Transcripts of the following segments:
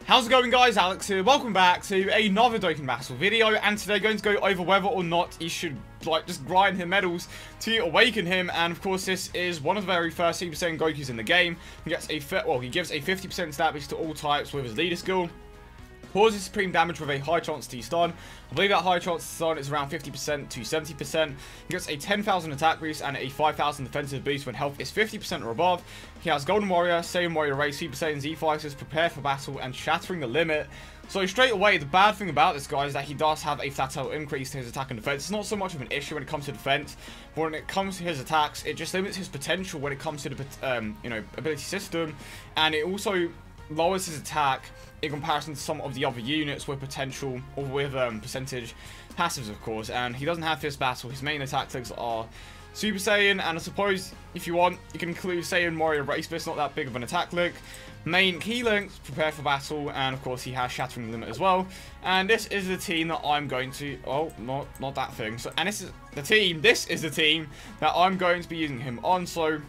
How's it going, guys? Alex here. Welcome back to another Dokkan Battle video, and today going to go over whether or not you should just grind him medals to awaken him. And of course, this is one of the very first Super Saiyan Gokus in the game. He gets he gives a 50% stat boost to all types with his leader skill. Causes supreme damage with a high chance to stun. I believe that high chance to stun is around 50% to 70%. He gets a 10,000 attack boost and a 5,000 defensive boost when health is 50% or above. He has Golden Warrior, Saiyan Warrior Race, Super Saiyan Z Fighters, Prepare for Battle, and Shattering the Limit. So straight away, the bad thing about this guy is that he does have a flat out increase to his attack and defense. It's not so much of an issue when it comes to defense, but when it comes to his attacks, it just limits his potential when it comes to the ability system, and it also lowers his attack in comparison to some of the other units with potential or with percentage passives, of course. And he doesn't have Fist Battle. His main attack clicks are Super Saiyan, and I suppose if you want, you can include Saiyan Warrior Race, but it's not that big of an attack lick. Main key links, Prepare for Battle, and of course he has Shattering the Limit as well. And this is the team that I'm going to, not that thing. So, and this is the team that I'm going to be using him on. So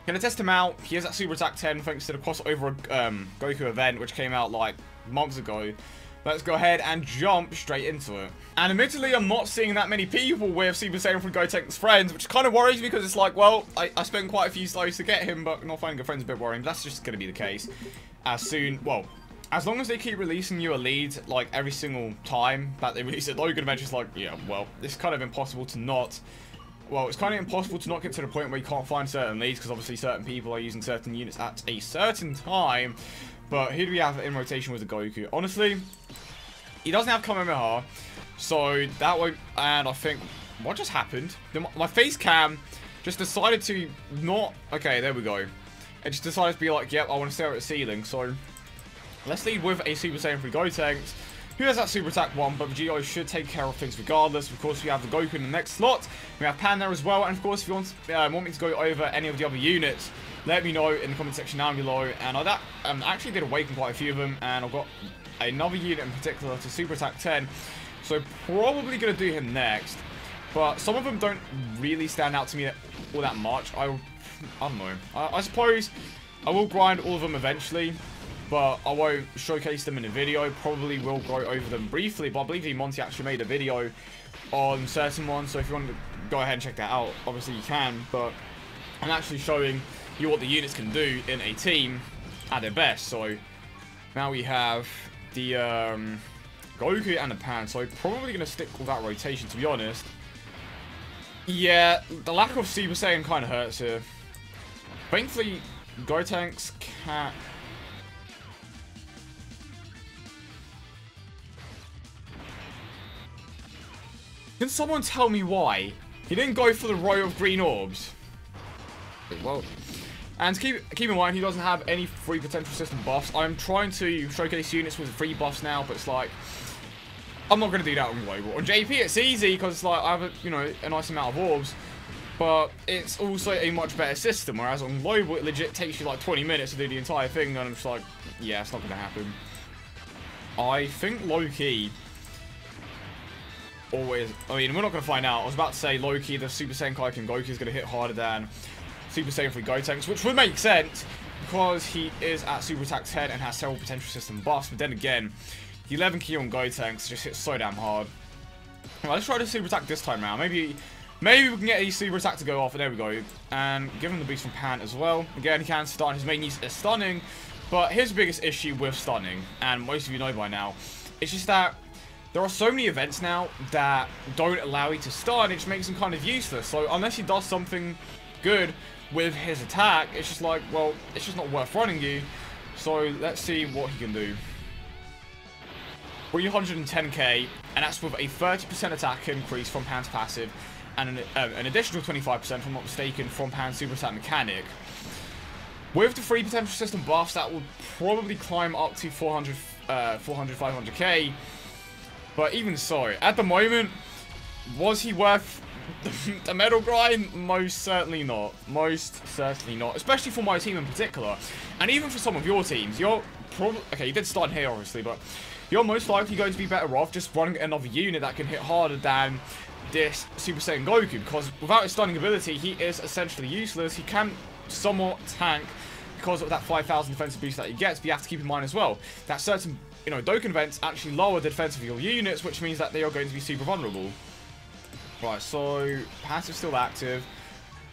gonna test him out. He is at Super Attack 10 thanks to the crossover Goku event, which came out like months ago. Let's go ahead and jump straight into it. And admittedly, I'm not seeing that many people with Super Saiyan from Gotenks friends, which kind of worries me because it's like, well, I spent quite a few slows to get him, but not finding a friend's a bit worrying. But that's just going to be the case. As long as they keep releasing you a lead, like, every single time that they release a Dokkan event, it's like, yeah, well, it's kind of impossible to not... Well, it's kind of impossible to not get to the point where you can't find certain leads, because obviously certain people are using certain units at a certain time. But who do we have in rotation with the Goku? Honestly, he doesn't have Kamehameha, so that won't... And I think... What just happened? My face cam just decided to not... Okay, there we go. It just decided to be like, yep, I want to stare at the ceiling. So, let's lead with a Super Saiyan 3 Gotenks, who has that Super Attack 1, but Vegito should take care of things regardless. Of course, we have the Goku in the next slot. We have Pan there as well. And of course, if you want me to go over any of the other units, let me know in the comment section down below. And I actually did awaken quite a few of them. And I've got another unit in particular to Super Attack 10. So probably going to do him next. But some of them don't really stand out to me all that much. I don't know. I suppose I will grind all of them eventually, but I won't showcase them in a video. Probably will go over them briefly, but I believe Monty actually made a video on certain ones, so if you want to go ahead and check that out, obviously you can. But I'm actually showing you what the units can do in a team at their best. So now we have the Goku and the Pan, so probably going to stick with that rotation, to be honest. Yeah, the lack of Super Saiyan kind of hurts here. Thankfully, Gotenks can't... Can someone tell me why he didn't go for the row of green orbs? Well, and keep in mind, he doesn't have any free potential system buffs. I'm trying to showcase units with free buffs now, but it's like, I'm not going to do that on global. On JP, it's easy because it's like I have a nice amount of orbs, but it's also a much better system. Whereas on global, it legit takes you like 20 minutes to do the entire thing, and I'm just like, yeah, it's not going to happen. I think low-key... Always, I mean, we're not going to find out. I was about to say low-key, the Super Saiyan Kaiken Goku is going to hit harder than Super Saiyan 3 Gotenks, which would make sense because he is at Super Attack 10 and has several potential system buffs. But then again, the 11 key on Gotenks just hits so damn hard. Well, let's try the Super Attack this time around. Maybe we can get a Super Attack to go off, and there we go. And give him the boost from Pan as well. Again, he can stun. His main use is stunning, but his biggest issue with stunning, and most of you know by now, it's just that there are so many events now that don't allow you to stun. It just makes him kind of useless. So unless he does something good with his attack, it's just like, well, it's just not worth running you. So let's see what he can do. 310k, and that's with a 30% attack increase from Pan's passive, and an additional 25%, if I'm not mistaken, from Pan's super attack mechanic. With the free potential system buffs, that will probably climb up to 500k. But even so, at the moment, was he worth the medal grind? Most certainly not. Most certainly not. Especially for my team in particular. And even for some of your teams. You're probably... Okay, you did start here, obviously, but you're most likely going to be better off just running another unit that can hit harder than this Super Saiyan Goku. Because without his stunning ability, he is essentially useless. He can somewhat tank because of that 5,000 defensive boost that he gets, but you have to keep in mind as well that certain, Dokkan events actually lower the defense of your units, which means that they are going to be super vulnerable. Right, so passive still active.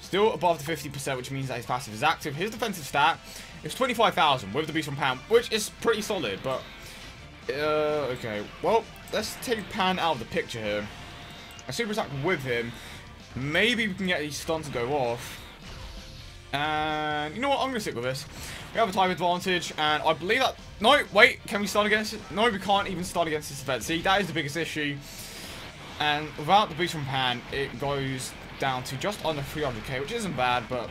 Still above the 50%, which means that his passive is active. His defensive stat is 25,000 with the boost from Pan, which is pretty solid, but... okay, well, let's take Pan out of the picture here. A super attack with him. Maybe we can get these stuns to go off. And you know what? I'm going to stick with this. We have a time advantage, and I believe that... No, wait, can we start against it? No, we can't even start against this event. See, that is the biggest issue. And without the boost from Pan, it goes down to just under 300k, which isn't bad, but...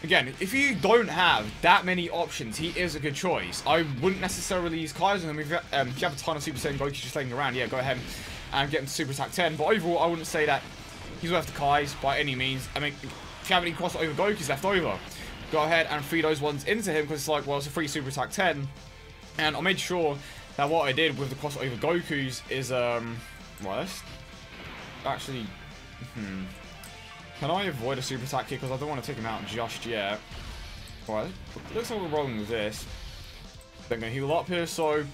Again, if you don't have that many options, he is a good choice. I wouldn't necessarily use Kai's on him. If you have a ton of Super Saiyan Goku just laying around, yeah, go ahead and get him to Super Attack 10. But overall, I wouldn't say that he's worth the Kai's by any means. I mean, if you have any crossover Gokus left over, go ahead and feed those ones into him, because it's like, well, it's a free Super Attack 10. And I made sure that what I did with the crossover Gokus is, well, let's actually, can I avoid a super attack here? Because I don't want to take him out just yet. Alright, looks like we're rolling with this. Then going to heal up here. So,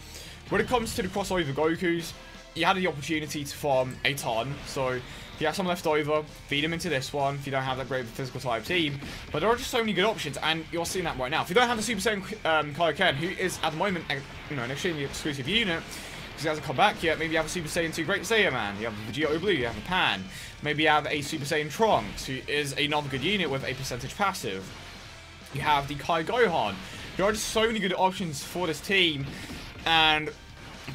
when it comes to the crossover Gokus, you had the opportunity to farm a ton. So, if you have some left over, feed them into this one if you don't have that great physical type team. But there are just so many good options, and you're seeing that right now. If you don't have the Super Saiyan Kaioken, who is at the moment an extremely exclusive unit, because he hasn't come back yet, maybe you have a Super Saiyan 2 Great Saiyan Man, you have a Vegeta Blue, you have a Pan, maybe you have a Super Saiyan Trunks, who is another good unit with a percentage passive. You have the Kai Gohan. There are just so many good options for this team, and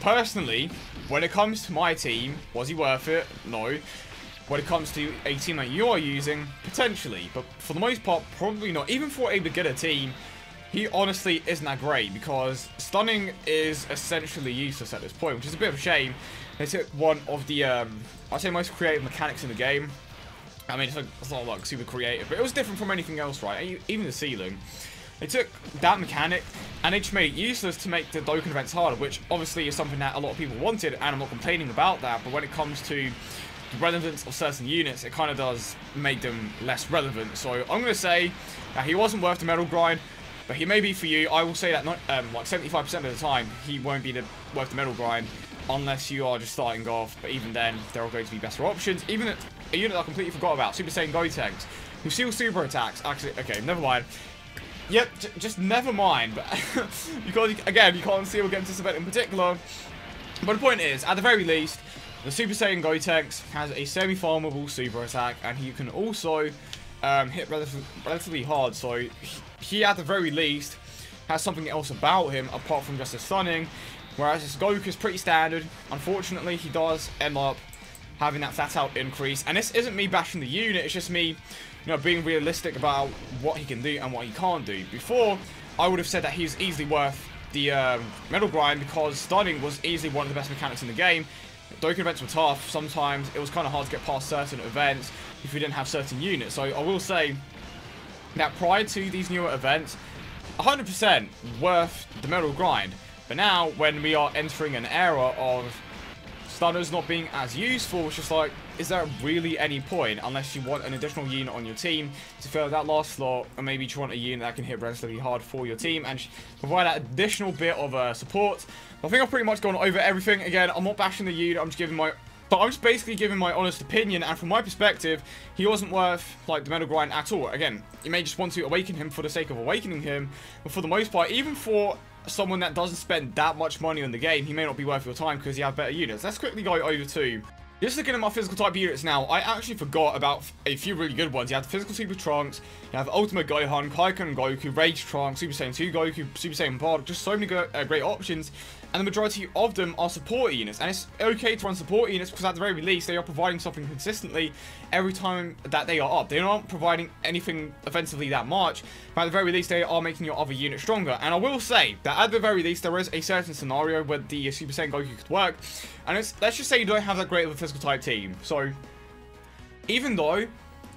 personally, when it comes to my team, was he worth it? No. When it comes to a team that you are using, potentially, but for the most part, probably not. Even for a beginner team, he honestly isn't that great, because stunning is essentially useless at this point, which is a bit of a shame. They took one of the, I'd say, most creative mechanics in the game. I mean, it's not like super creative, but it was different from anything else, right? Even the ceiling. They took that mechanic and they just made it useless to make the Dokkan events harder, which obviously is something that a lot of people wanted, and I'm not complaining about that, but when it comes to the relevance of certain units, it kind of does make them less relevant. So I'm going to say that he wasn't worth the medal grind, but he may be for you. I will say that not, like 75% of the time, he won't be worth the medal grind unless you are just starting off. But even then, there are going to be better options. Even a unit I completely forgot about, Super Saiyan Gotenks, who steal super attacks. Actually, okay, never mind. Yep, just never mind. But again, you can't steal against this event in particular. But the point is, at the very least, the Super Saiyan Gotenks has a semi-farmable super attack, and he can also hit relatively hard. So he at the very least has something else about him apart from just his stunning, whereas his Goku is pretty standard. Unfortunately, he does end up having that flat out increase, and this isn't me bashing the unit, it's just me, being realistic about what he can do and what he can't do. Before, I would have said that he's easily worth the medal grind, because stunning was easily one of the best mechanics in the game. Dokkan events were tough. Sometimes it was kind of hard to get past certain events if we didn't have certain units. So I will say that prior to these newer events, 100% worth the medal grind. But now, when we are entering an era of stunners not being as useful, it's just like, is there really any point, unless you want an additional unit on your team to fill that last slot, or maybe you want a unit that can hit relatively hard for your team and provide that additional bit of support. I think I've pretty much gone over everything. Again, I'm not bashing the unit, I'm just basically giving my honest opinion, and from my perspective, he wasn't worth like the medal grind at all. Again, you may just want to awaken him for the sake of awakening him, but for the most part, even for someone that doesn't spend that much money on the game, he may not be worth your time because you have better units. Let's quickly go over to just looking at my physical type units now. I actually forgot about a few really good ones. You have the physical Super Trunks, you have Ultimate Gohan, Kaioken Goku, Rage Trunks, Super Saiyan 2 Goku, Super Saiyan Pod, just so many great options. And the majority of them are support units, and it's okay to run support units because at the very least they are providing something consistently every time that they are up. They aren't providing anything offensively that much, but at the very least they are making your other unit stronger. And I will say that at the very least there is a certain scenario where the Super Saiyan Goku could work, and let's just say you don't have that great of a physical type team. So even though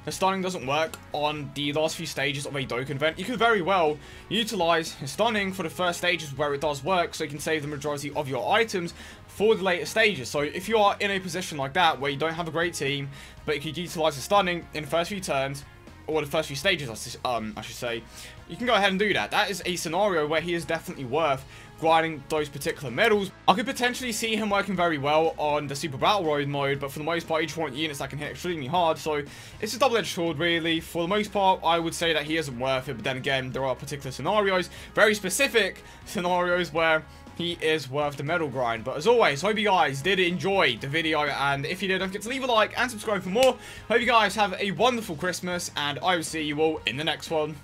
the stunning doesn't work on the last few stages of a Dokkan event, you could very well utilize his stunning for the first stages where it does work, so you can save the majority of your items for the later stages. So if you are in a position like that where you don't have a great team, but you could utilize the stunning in the first few turns, or the first few stages, I should say, you can go ahead and do that. That is a scenario where he is definitely worth grinding those particular medals. I could potentially see him working very well on the Super Battle Road mode, but for the most part, each want units that can hit extremely hard, so it's a double-edged sword, really. For the most part, I would say that he isn't worth it, but then again, there are particular scenarios, very specific scenarios, where he is worth the medal grind. But as always, hope you guys did enjoy the video, and if you did, don't forget to leave a like and subscribe for more. Hope you guys have a wonderful Christmas, and I will see you all in the next one.